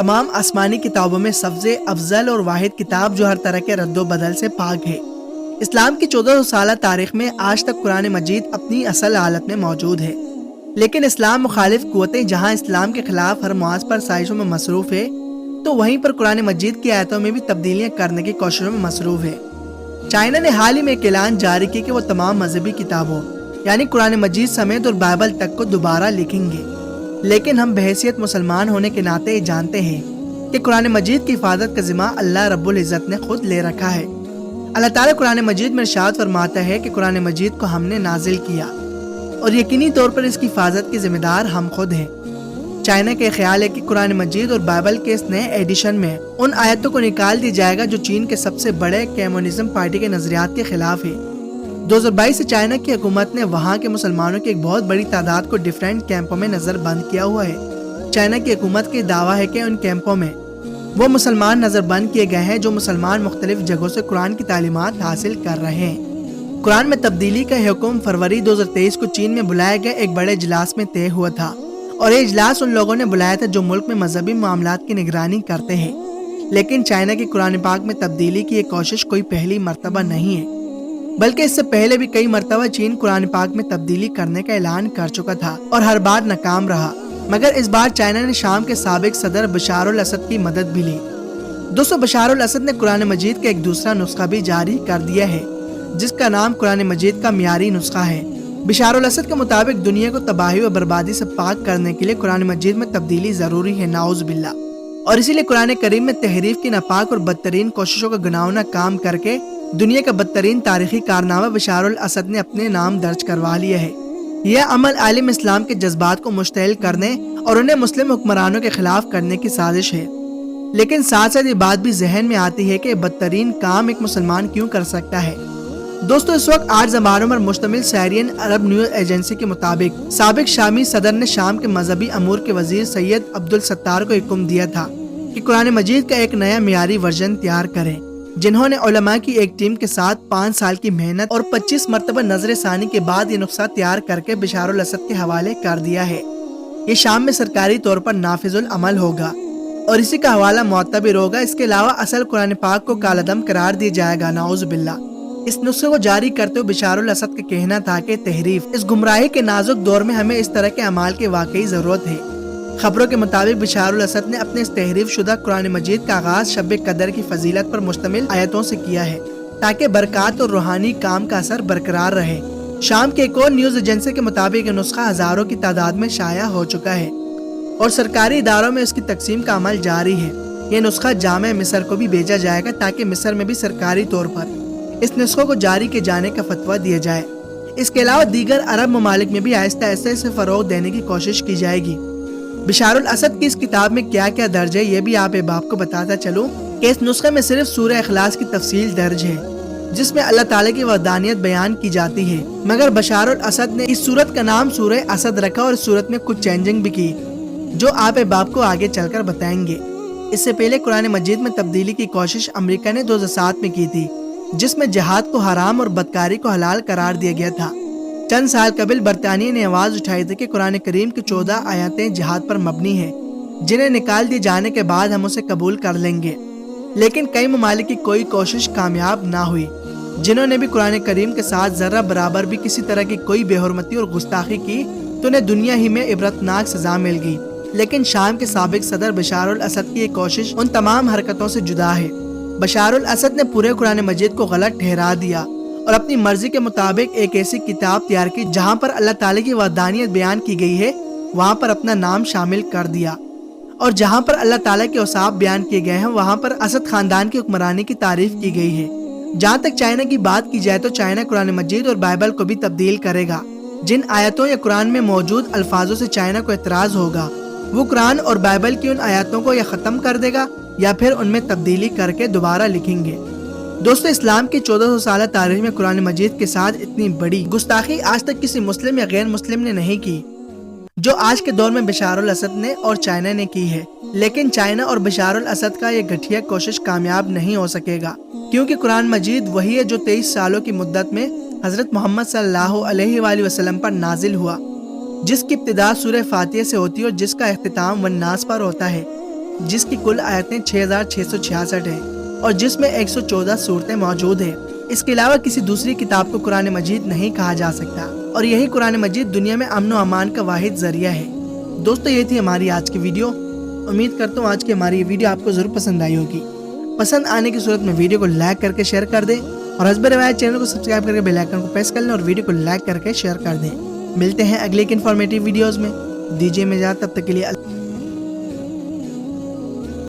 تمام آسمانی کتابوں میں سب سے افضل اور واحد کتاب جو ہر طرح کے رد و بدل سے پاک ہے۔ اسلام کی 1400 سالہ تاریخ میں آج تک قرآن مجید اپنی اصل حالت میں موجود ہے، لیکن اسلام مخالف قوتیں جہاں اسلام کے خلاف ہر محاذ پر سازشوں میں مصروف ہے، تو وہیں پر قرآن مجید کی آیتوں میں بھی تبدیلیاں کرنے کی کوششوں میں مصروف ہے۔ چائنا نے حال ہی میں ایک اعلان جاری کی کہ وہ تمام مذہبی کتابوں یعنی قرآن مجید سمیت اور بائبل تک کو دوبارہ لکھیں گے، لیکن ہم بحیثیت مسلمان ہونے کے ناطے یہ جانتے ہیں کہ قرآن مجید کی حفاظت کا ذمہ اللہ رب العزت نے خود لے رکھا ہے۔ اللہ تعالیٰ قرآن مجید میں ارشاد فرماتا ہے کہ قرآن مجید کو ہم نے نازل کیا اور یقینی طور پر اس کی حفاظت کے ذمہ دار ہم خود ہیں۔ چائنا کا خیال ہے کہ قرآن مجید اور بائبل کے اس نئے ایڈیشن میں ان آیتوں کو نکال دیا جائے گا جو چین کے سب سے بڑے کمیونزم پارٹی کے نظریات کے خلاف ہے۔ 2022 سے چائنا کی حکومت نے وہاں کے مسلمانوں کی ایک بہت بڑی تعداد کو ڈیفرنٹ کیمپوں میں نظر بند کیا ہوا ہے۔ چائنا کی حکومت کا دعویٰ ہے کہ ان کیمپوں میں وہ مسلمان نظر بند کیے گئے ہیں جو مسلمان مختلف جگہوں سے قرآن کی تعلیمات حاصل کر رہے ہیں۔ قرآن میں تبدیلی کا حکم فروری 2023 کو چین میں بلائے گئے ایک بڑے اجلاس میں طے ہوا تھا، اور یہ اجلاس ان لوگوں نے بلایا تھا جو ملک میں مذہبی معاملات کی نگرانی کرتے ہیں۔ لیکن چائنا کی قرآن پاک میں تبدیلی کی یہ کوشش کوئی پہلی مرتبہ نہیں ہے، بلکہ اس سے پہلے بھی کئی مرتبہ چین قرآن پاک میں تبدیلی کرنے کا اعلان کر چکا تھا اور ہر بار ناکام رہا، مگر اس بار چائنا نے شام کے سابق صدر بشار الاسد کی مدد بھی لی۔ دوستو، بشار الاسد نے قرآن مجید کا ایک دوسرا نسخہ بھی جاری کر دیا ہے جس کا نام قرآن مجید کا معیاری نسخہ ہے۔ بشار الاسد کے مطابق دنیا کو تباہی و بربادی سے پاک کرنے کے لیے قرآن مجید میں تبدیلی ضروری ہے، نعوذ باللہ، اور اسی لیے قرآن کریم میں تحریف کی ناپاک اور بدترین کوششوں کا گناہونا کام کر کے دنیا کا بدترین تاریخی کارنامہ بشار الاسد نے اپنے نام درج کروا لیا ہے۔ یہ عمل عالم اسلام کے جذبات کو مشتعل کرنے اور انہیں مسلم حکمرانوں کے خلاف کرنے کی سازش ہے، لیکن ساتھ ساتھ یہ بات بھی ذہن میں آتی ہے کہ بدترین کام ایک مسلمان کیوں کر سکتا ہے۔ دوستو، اس وقت 8 زبانوں پر مشتمل سائرین عرب نیوز ایجنسی کے مطابق سابق شامی صدر نے شام کے مذہبی امور کے وزیر سید عبدالستار کو حکم دیا تھا کہ قرآن مجید کا ایک نیا معیاری ورژن تیار کریں، جنہوں نے علماء کی ایک ٹیم کے ساتھ 5 سال کی محنت اور 25 مرتبہ نظر ثانی کے بعد یہ نسخہ تیار کر کے بشار الاسد کے حوالے کر دیا ہے۔ یہ شام میں سرکاری طور پر نافذ العمل ہوگا اور اسی کا حوالہ معتبر ہوگا۔ اس کے علاوہ اصل قرآن پاک کو کالعدم قرار دیا جائے گا، نعوذ باللہ۔ اس نسخے کو جاری کرتے ہوئے بشار الاسد کا کہنا تھا کہ تحریف اس گمراہی کے نازک دور میں ہمیں اس طرح کے اعمال کی واقعی ضرورت ہے۔ خبروں کے مطابق بشار الاسد نے اپنے اس تحریف شدہ قرآن مجید کا آغاز شب قدر کی فضیلت پر مشتمل آیتوں سے کیا ہے تاکہ برکات اور روحانی کام کا اثر برقرار رہے۔ شام کے ایک اور نیوز ایجنسی کے مطابق یہ نسخہ ہزاروں کی تعداد میں شائع ہو چکا ہے اور سرکاری اداروں میں اس کی تقسیم کا عمل جاری ہے۔ یہ نسخہ جامع مصر کو بھی بھیجا جائے گا تاکہ مصر میں بھی سرکاری طور پر اس نسخوں کو جاری کیے جانے کا فتویٰ دیا جائے۔ اس کے علاوہ دیگر عرب ممالک میں بھی آہستہ آہستہ اسے فروغ دینے کی کوشش کی جائے گی۔ بشار الاسد کی اس کتاب میں کیا کیا درج ہے یہ بھی آپ احباب کو بتاتا چلوں کہ اس نسخے میں صرف سورہ اخلاص کی تفصیل درج ہے جس میں اللہ تعالیٰ کی وحدانیت بیان کی جاتی ہے، مگر بشار الاسد نے اس سورت کا نام سورہ اسد رکھا اور اس سورت میں کچھ چینجنگ بھی کی جو آپ احباب کو آگے چل کر بتائیں گے۔ اس سے پہلے قرآن مجید میں تبدیلی کی کوشش امریکہ نے 2007 میں کی تھی جس میں جہاد کو حرام اور بدکاری کو حلال قرار دیا گیا تھا۔ چند سال قبل برطانیہ نے آواز اٹھائی تھی کہ قرآن کریم کی 14 آیاتیں جہاد پر مبنی ہیں جنہیں نکال دیے جانے کے بعد ہم اسے قبول کر لیں گے، لیکن کئی ممالک کی کوئی کوشش کامیاب نہ ہوئی۔ جنہوں نے بھی قرآن کریم کے ساتھ ذرہ برابر بھی کسی طرح کی کوئی بے حرمتی اور گستاخی کی تو انہیں دنیا ہی میں عبرتناک سزا مل گئی، لیکن شام کے سابق صدر بشار الاسد کی یہ کوشش ان تمام حرکتوں سے جدا ہے۔ بشار الاسد نے پورے قرآن مجید کو غلط ٹھہرا دیا اور اپنی مرضی کے مطابق ایک ایسی کتاب تیار کی جہاں پر اللہ تعالیٰ کی وحدانیت بیان کی گئی ہے وہاں پر اپنا نام شامل کر دیا، اور جہاں پر اللہ تعالیٰ کے اوصاف بیان کیے گئے ہیں وہاں پر اسد خاندان کی حکمرانی کی تعریف کی گئی ہے۔ جہاں تک چائنا کی بات کی جائے تو چائنا قرآن مجید اور بائبل کو بھی تبدیل کرے گا۔ جن آیتوں یا قرآن میں موجود الفاظوں سے چائنا کو اعتراض ہوگا وہ قرآن اور بائبل کی ان آیاتوں کو یا ختم کر دے گا یا پھر ان میں تبدیلی کر کے دوبارہ لکھیں گے۔ دوستو، اسلام کی 1400 سالہ تاریخ میں قرآن مجید کے ساتھ اتنی بڑی گستاخی آج تک کسی مسلم یا غیر مسلم نے نہیں کی جو آج کے دور میں بشار الاسد نے اور چائنا نے کی ہے، لیکن چائنا اور بشار الاسد کا یہ گھٹیا کوشش کامیاب نہیں ہو سکے گا کیونکہ قرآن مجید وہی ہے جو 23 سالوں کی مدت میں حضرت محمد صلی اللہ علیہ وآلہ وسلم پر نازل ہوا، جس کی ابتدا سورہ فاتحہ سے ہوتی ہے اور جس کا اختتام والناس پر ہوتا ہے۔ جس کی کل آیتیں 6666 ہیں اور جس میں 114 صورتیں موجود ہیں۔ اس کے علاوہ کسی دوسری کتاب کو قرآن مجید نہیں کہا جا سکتا اور یہی قرآن مجید دنیا میں امن و امان کا واحد ذریعہ ہے۔ دوستو یہ تھی ہماری آج کی ویڈیو۔ امید کرتا ہوں آج کی ہماری یہ ویڈیو آپ کو ضرور پسند آئی ہوگی۔ پسند آنے کی صورت میں ویڈیو کو لائک کر کے شیئر کر دیں اور حسب روایت چینل کو سبسکرائب کر کے بیل آئیکن کو پریس کر لیں اور ویڈیو کو لائک کر کے شیئر کر دیں۔ ملتے ہیں اگلے ایک انفارمیٹیو ویڈیوز میں، دیجیے میں اجازت، تب تک کے لیے